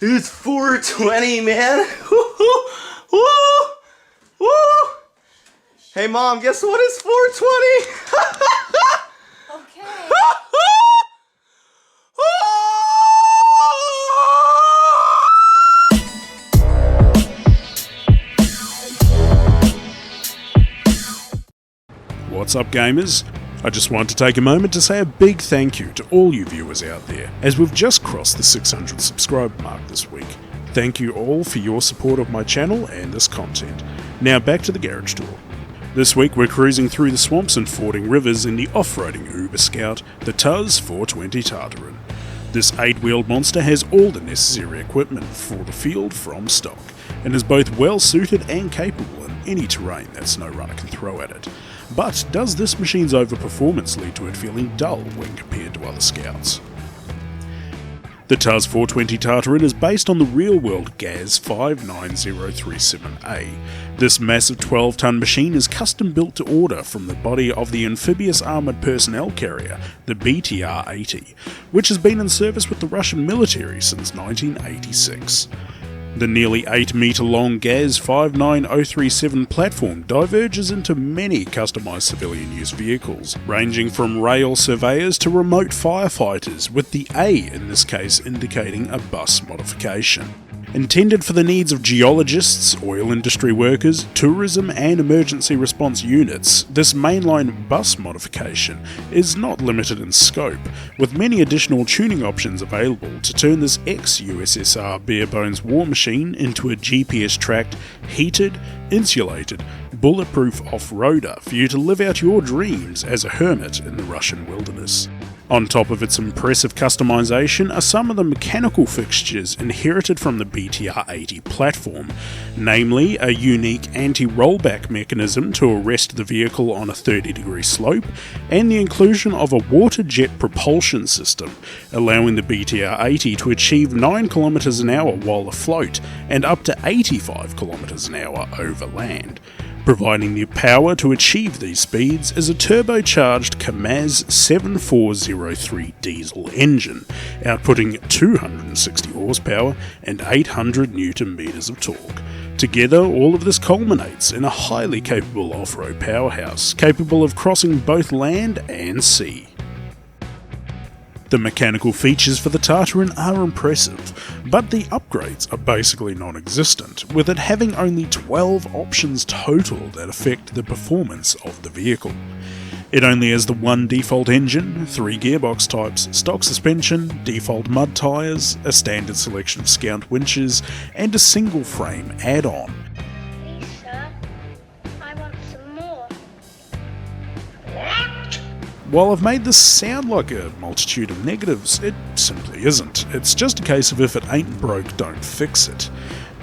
It's 420, man. Woo! Woo! Hey, Mom, guess what? It's 420. Okay. What's up, gamers? I just want to take a moment to say a big thank you to all you viewers out there, as we've just crossed the 600 subscriber mark this week. Thank you all for your support of my channel and this content. Now back to the garage tour. This week we're cruising through the swamps and fording rivers in the off-roading Uber Scout, the Tuz 420 Tatarin. This 8-wheeled monster has all the necessary equipment for the field from stock, and is both well suited and capable in any terrain that SnowRunner can throw at it. But does this machine's overperformance lead to it feeling dull when compared to other Scouts? The Tuz 420 Tatarin is based on the real-world GAZ 59037A. This massive 12-ton machine is custom-built to order from the body of the amphibious armoured personnel carrier, the BTR-80, which has been in service with the Russian military since 1986. The nearly 8-metre-long GAZ 59037 platform diverges into many customised civilian-use vehicles, ranging from rail surveyors to remote firefighters, with the A in this case indicating a bus modification. Intended for the needs of geologists, oil industry workers, tourism and emergency response units, this mainline bus modification is not limited in scope, with many additional tuning options available to turn this ex-USSR bare-bones war machine into a GPS-tracked, heated, insulated, bulletproof off-roader for you to live out your dreams as a hermit in the Russian wilderness. On top of its impressive customization are some of the mechanical fixtures inherited from the BTR-80 platform, namely a unique anti-rollback mechanism to arrest the vehicle on a 30-degree slope, and the inclusion of a water jet propulsion system, allowing the BTR-80 to achieve 9 km an hour while afloat and up to 85 km an hour over land. Providing the power to achieve these speeds is a turbocharged KAMAZ 7403 diesel engine, outputting 260 horsepower and 800 Nm of torque. Together, all of this culminates in a highly capable off-road powerhouse, capable of crossing both land and sea. The mechanical features for the Tatarin are impressive, but the upgrades are basically non-existent, with it having only 12 options total that affect the performance of the vehicle. It only has the one default engine, 3 gearbox types, stock suspension, default mud tyres, a standard selection of Scout winches, and a single frame add-on. Please, sir. I want some more. While I've made this sound like a multitude of negatives, it simply isn't. It's just a case of if it ain't broke, don't fix it.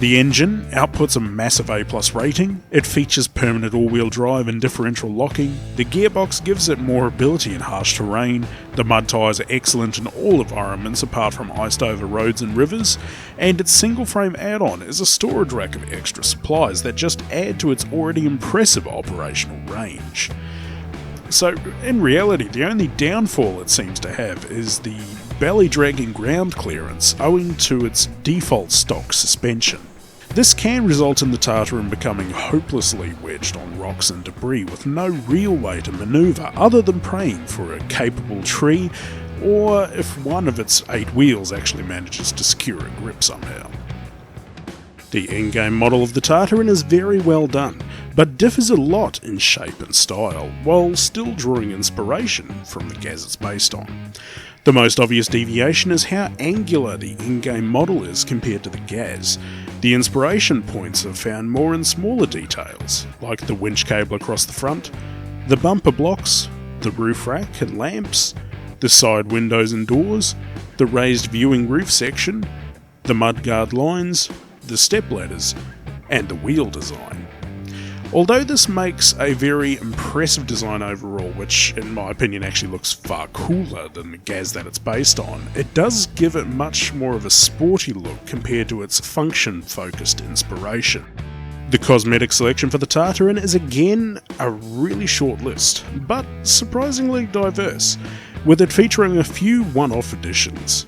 The engine outputs a massive A+ rating, it features permanent all-wheel drive and differential locking, the gearbox gives it more ability in harsh terrain, the mud tyres are excellent in all environments apart from iced over roads and rivers, and its single frame add-on is a storage rack of extra supplies that just add to its already impressive operational range. So, in reality, the only downfall it seems to have is the belly-dragging ground clearance owing to its default stock suspension. This can result in the Tatarin becoming hopelessly wedged on rocks and debris with no real way to manoeuvre other than praying for a capable tree, or if one of its 8 wheels actually manages to secure a grip somehow. The in-game model of the Tatarin is very well done, but differs a lot in shape and style, while still drawing inspiration from the GAZ it's based on. The most obvious deviation is how angular the in-game model is compared to the GAZ. The inspiration points are found more in smaller details, like the winch cable across the front, the bumper blocks, the roof rack and lamps, the side windows and doors, the raised viewing roof section, the mudguard lines, the step ladders, and the wheel design. Although this makes a very impressive design overall, which in my opinion actually looks far cooler than the GAZ that it's based on, it does give it much more of a sporty look compared to its function-focused inspiration. The cosmetic selection for the Tatarin is again a really short list, but surprisingly diverse, with it featuring a few one-off additions.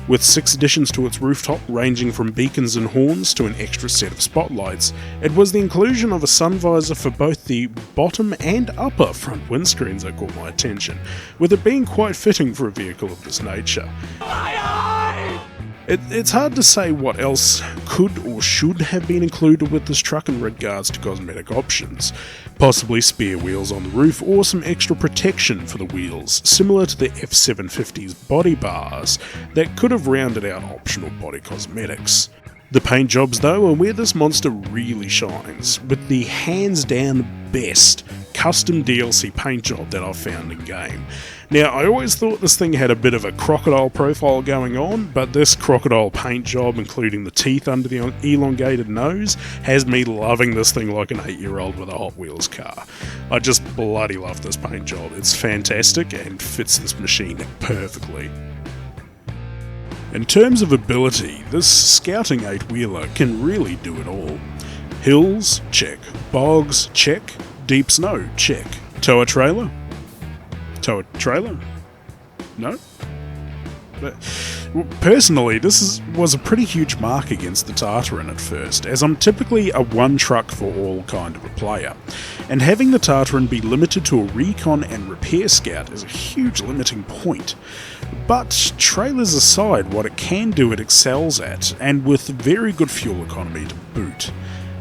With 6 additions to its rooftop, ranging from beacons and horns to an extra set of spotlights, it was the inclusion of a sun visor for both the bottom and upper front windscreens that caught my attention, with it being quite fitting for a vehicle of this nature. It's hard to say what else could or should have been included with this truck in regards to cosmetic options. Possibly spare wheels on the roof or some extra protection for the wheels, similar to the F750's body bars, that could have rounded out optional body cosmetics. The paint jobs though are where this monster really shines, with the hands down best custom DLC paint job that I've found in game. Now, I always thought this thing had a bit of a crocodile profile going on, but this crocodile paint job, including the teeth under the elongated nose, has me loving this thing like an 8-year-old with a Hot Wheels car. I just bloody love this paint job. It's fantastic and fits this machine perfectly. In terms of ability, this scouting 8-wheeler can really do it all. Hills, check. Bogs, check. Deep snow, check. Tow a trailer? Tow a trailer? No? But, well, personally, this was a pretty huge mark against the Tatarin at first, as I'm typically a one truck for all kind of a player, and having the Tatarin be limited to a recon and repair scout is a huge limiting point. But trailers aside, what it can do it excels at, and with very good fuel economy to boot.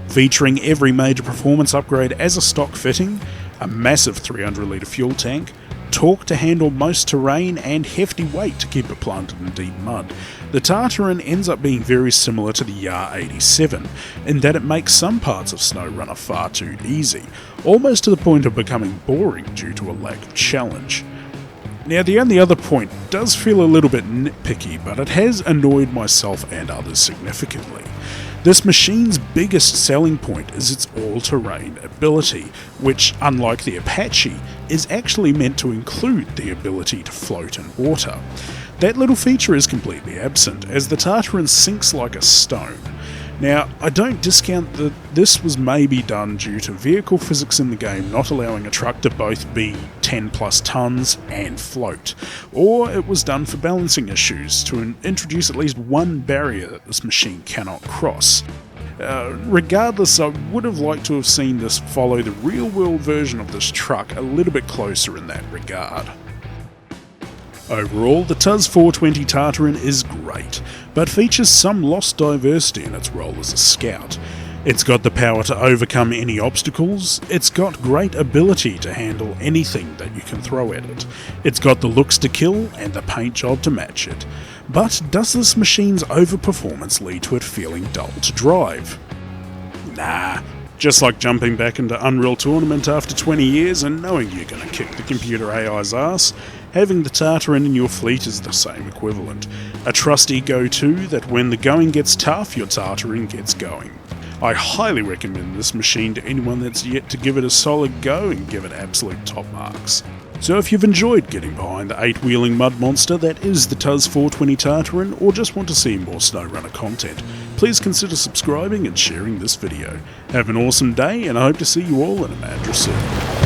Featuring every major performance upgrade as a stock fitting, a massive 300 litre fuel tank, torque to handle most terrain, and hefty weight to keep it planted in deep mud, the Tatarin ends up being very similar to the Yar 87, in that it makes some parts of SnowRunner far too easy, almost to the point of becoming boring due to a lack of challenge. Now, the only other point does feel a little bit nitpicky, but it has annoyed myself and others significantly. This machine's biggest selling point is its all-terrain ability, which, unlike the Apache, is actually meant to include the ability to float in water. That little feature is completely absent, as the Tatarin sinks like a stone. Now, I don't discount that this was maybe done due to vehicle physics in the game not allowing a truck to both be 10 plus tons and float, or it was done for balancing issues to introduce at least one barrier that this machine cannot cross. Regardless, I would have liked to have seen this follow the real-world version of this truck a little bit closer in that regard. Overall, the TUS 420 Tatarin is great, but features some lost diversity in its role as a scout. It's got the power to overcome any obstacles, it's got great ability to handle anything that you can throw at it, it's got the looks to kill and the paint job to match it. But does this machine's overperformance lead to it feeling dull to drive? Nah. Just like jumping back into Unreal Tournament after 20 years and knowing you're going to kick the computer AI's ass, having the Tatarin in your fleet is the same equivalent. A trusty go-to that when the going gets tough, your Tatarin gets going. I highly recommend this machine to anyone that's yet to give it a solid go and give it absolute top marks. So if you've enjoyed getting behind the 8-wheeling mud monster that is the TUS 420 Tatarin, or just want to see more SnowRunner content, please consider subscribing and sharing this video. Have an awesome day, and I hope to see you all in a Madras soon.